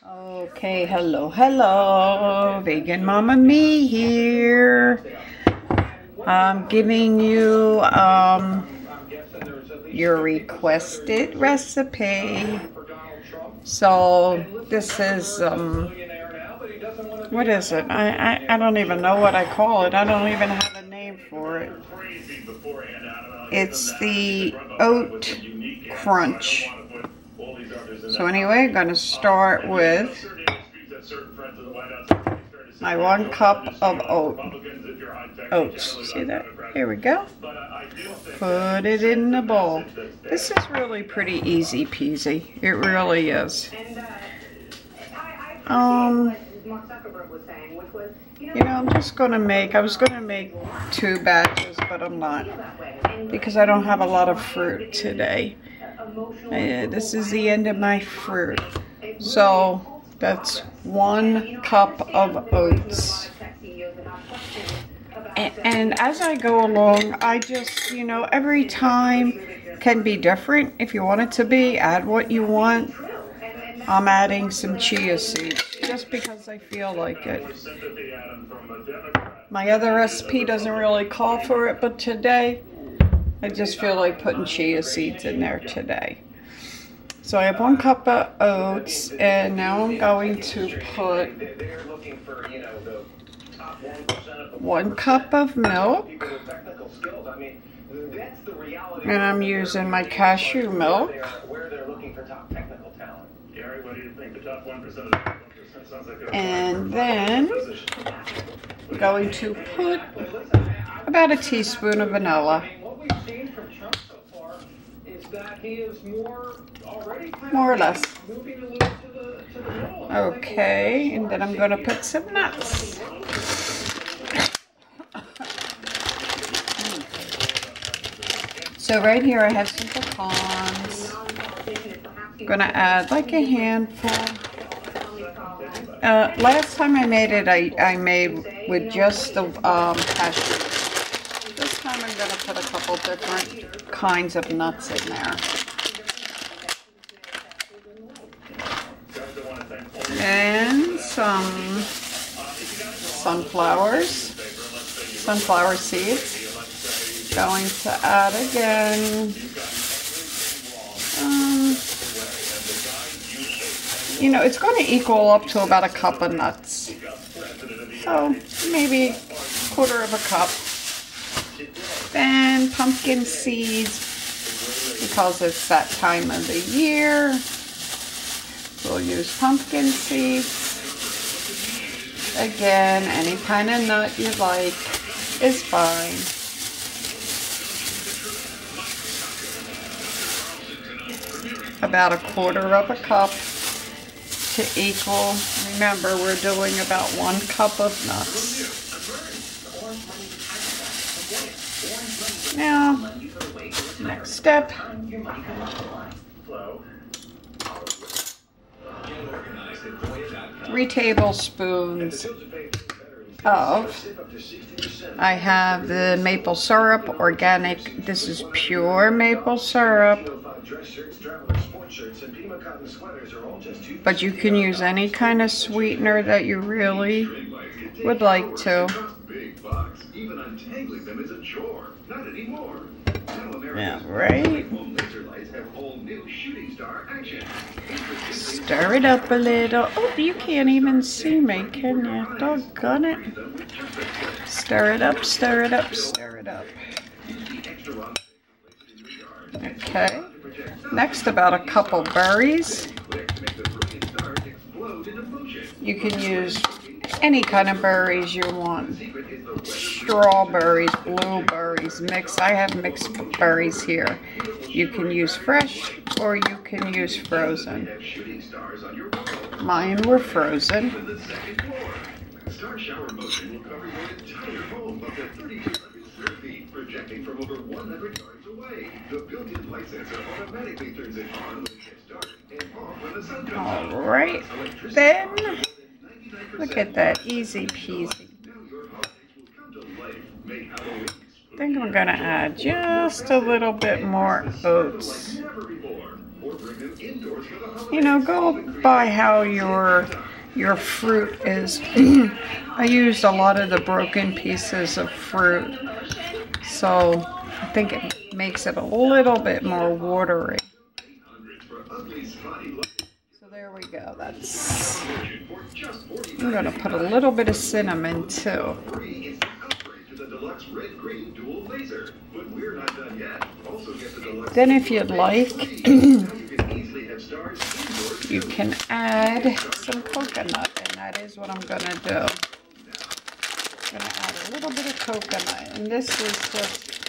Okay, hello, Vegan Mama Me here. I'm giving you your requested recipe. So this is what is it? I don't even know what I call it. I don't even have a name for it. It's the oat crunch. So anyway, I'm going to start with my 1 cup of oats. See that? Here we go. Put it in the bowl. This is really pretty easy peasy. It really is. You know, I'm just going to make, I was going to make 2 batches, but I'm not, because I don't have a lot of fruit today. This is the end of my fruit. So that's 1 cup of oats. And as I go along, I just, you know, every time can be different. If you want it to be, add what you want. I'm adding some chia seeds just because I feel like it. My other recipe doesn't really call for it, but today I just feel like putting chia seeds in there today. So I have 1 cup of oats, and now I'm going to put 1 cup of milk, and I'm using my cashew milk. And then I'm going to put about a teaspoon of vanilla. More or less. Okay, and then I'm going to put some nuts. So right here I have some pecans. I'm going to add like a handful. Last time I made it, I made with just the cashew. This time I'm going to put a couple different kinds of nuts in there. And some sunflower seeds. Going to add again. You know, it's going to equal up to about a cup of nuts. So maybe 1/4 of a cup. Then pumpkin seeds, because it's that time of the year. We'll use pumpkin seeds. Again, any kind of nut you like is fine. About 1/4 of a cup to equal. Remember, we're doing about 1 cup of nuts. Now, next step. 3 tablespoons of, I have the maple syrup, organic. This is pure maple syrup. But you can use any kind of sweetener that you really would like to. Yeah, right. Stir it up a little. Oh, you can't even see me, can you? Doggone it. Stir it up, stir it up, stir it up. Okay. Next, about a couple berries. You can use any kind of berries you want. Strawberries, blueberries, mixed. I have mixed berries here. You can use fresh or you can use frozen. Mine were frozen. Projecting from over 100 yards away. The built-in light sensor automatically turns it on when it gets dark and off when the sun comes out. All right, then look at that, easy peasy. Then we're gonna add just a little bit more oats. you know, go by how your fruit is. I used a lot of the broken pieces of fruit, so I think it makes it a little bit more watery. So there we go. That's. I'm gonna put a little bit of cinnamon too. Then if you'd like, you can add some coconut, and that is what I'm gonna do. I'm gonna add a little bit of coconut, and this is just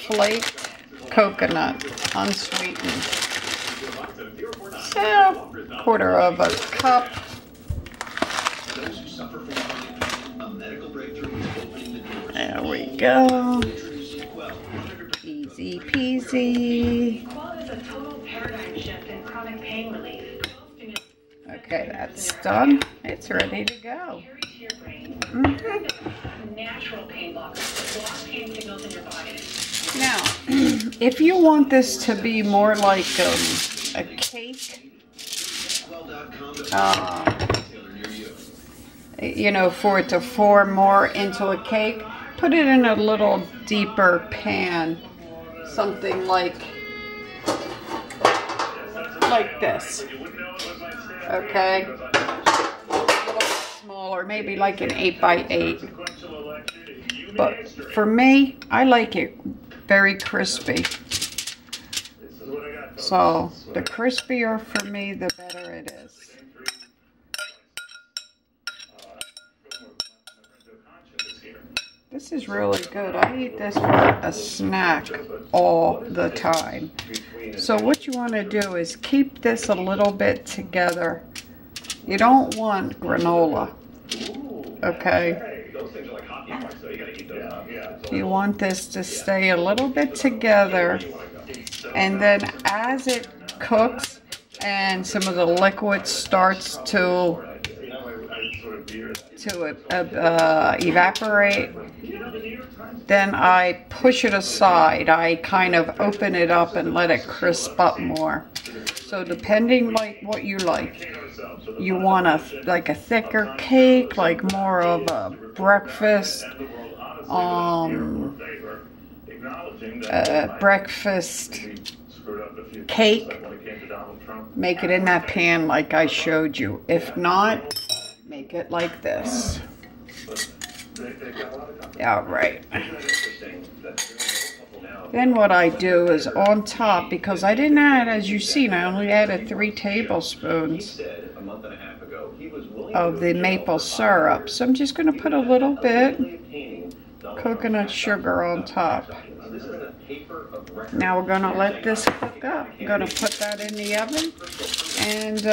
flaked coconut, unsweetened. So, quarter of a cup. There we go. Easy peasy. Okay, that's done. It's ready to go. Now, if you want this to be more like a cake, you know, for it to form more into a cake, put it in a little deeper pan, something like this. Okay, a little smaller, maybe like an 8 by 8. But for me, I like it very crispy. So the crispier for me, the better it is. This is really good. I eat this for a snack all the time. So what you want to do is keep this a little bit together. You don't want granola, okay? You want this to stay a little bit together, and then as it cooks and some of the liquid starts to evaporate, then I push it aside. I kind of open it up and let it crisp up more. So depending like what you like, you want like a thicker cake, like more of a breakfast cake, make it in that pan like I showed you. If not, make it like this. All right. Then what I do is on top, because I didn't add, as you've seen, I only added 3 tablespoons of the maple syrup. So I'm just going to put a little bit coconut sugar on top. Now we're going to let this cook up. I'm going to put that in the oven, and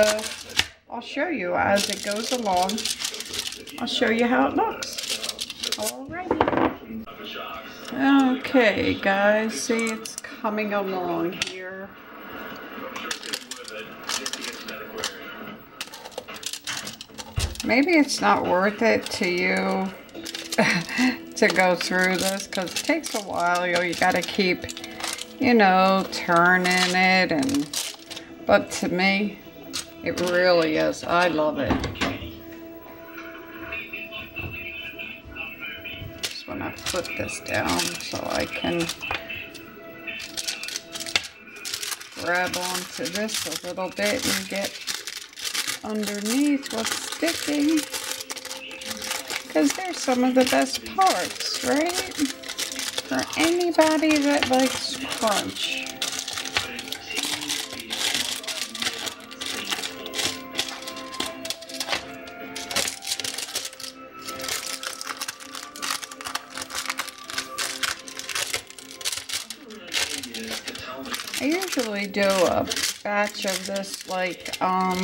I'll show you as it goes along. I'll show you how it looks. Alrighty. Okay, guys, see, it's coming along here. Maybe it's not worth it to you to go through this, because it takes a while. You got to keep, you know, turning it, but to me, it really is. I love it. Just want to put this down so I can grab onto this a little bit and get underneath what's sticking. Because they're some of the best parts, right? For anybody that likes crunch. I usually do a batch of this like, I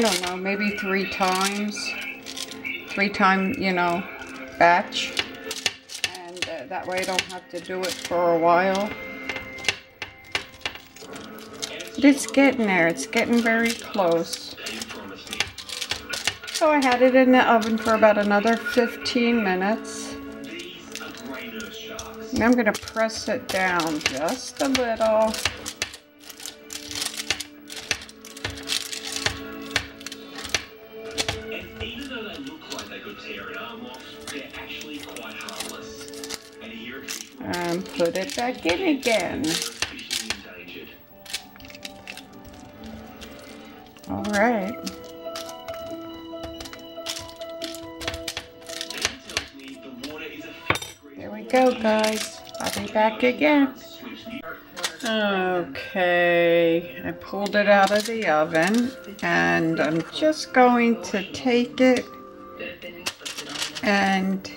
don't know, maybe 3 times. 3-time, you know, batch. And that way I don't have to do it for a while. But it's getting there. It's getting very close. So I had it in the oven for about another 15 minutes. And I'm going to press it down just a little. put it back in again. All right. There we go, guys. I'll be back again. Okay, I pulled it out of the oven, and I'm just going to take it and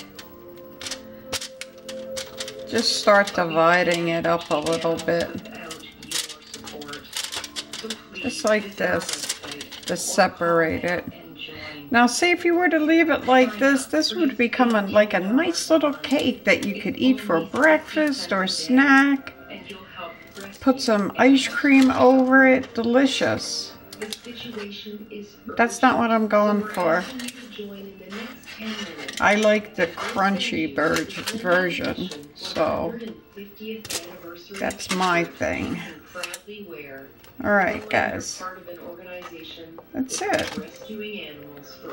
just start dividing it up a little bit. Just like this, to separate it. Now see, if you were to leave it like this would become like a nice little cake that you could eat for breakfast or snack. Put some ice cream over it, delicious. That's not what I'm going for. I like the crunchy version, so that's my thing. Alright guys, that's it.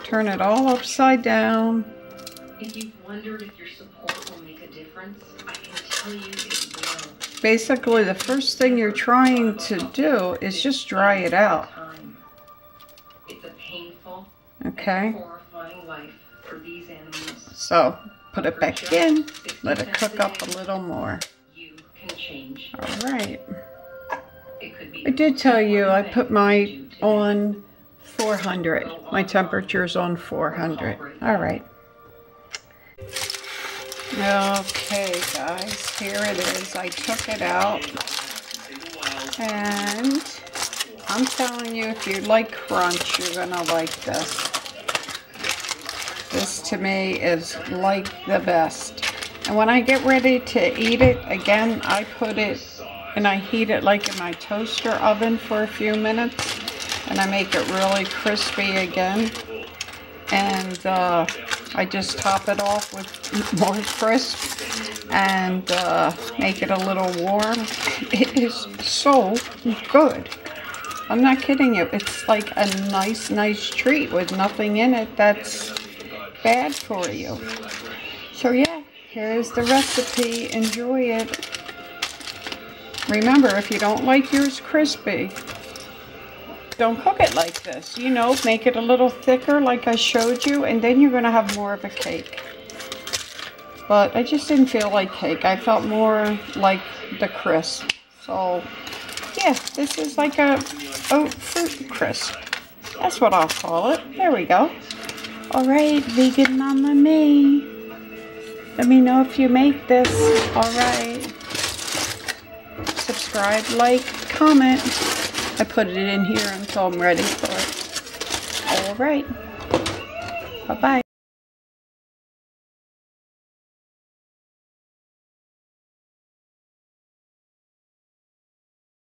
Turn it all upside down. If you've wondered if your support will make a difference, I can tell you it will. Basically, the first thing you're trying to do is just dry it out. It's a painful, okay, horrifying life for these animals. So, put it back in, let it cook up a little more. You can change. Alright. I did tell you I put my on 400. My temperature's on 400. Alright. Okay guys, here it is. I took it out. And I'm telling you, if you like crunch, you're gonna like this. This to me is like the best. And when I get ready to eat it, again, I put it and I heat it like in my toaster oven for a few minutes, and I make it really crispy again, and I just top it off with more crisp and make it a little warm. It is so good. I'm not kidding you. It's like a nice treat with nothing in it that's bad for you. So yeah, here's the recipe. Enjoy it. Remember, if you don't like yours crispy, don't cook it like this. You know, make it a little thicker like I showed you, and then you're going to have more of a cake. But I just didn't feel like cake. I felt more like the crisp. So, yeah, this is like a oat fruit crisp. That's what I'll call it. There we go. Alright, vegan mama me. Let me know if you make this. Alright. Subscribe, like, comment. I put it in here until I'm ready for it. Alright. Bye-bye.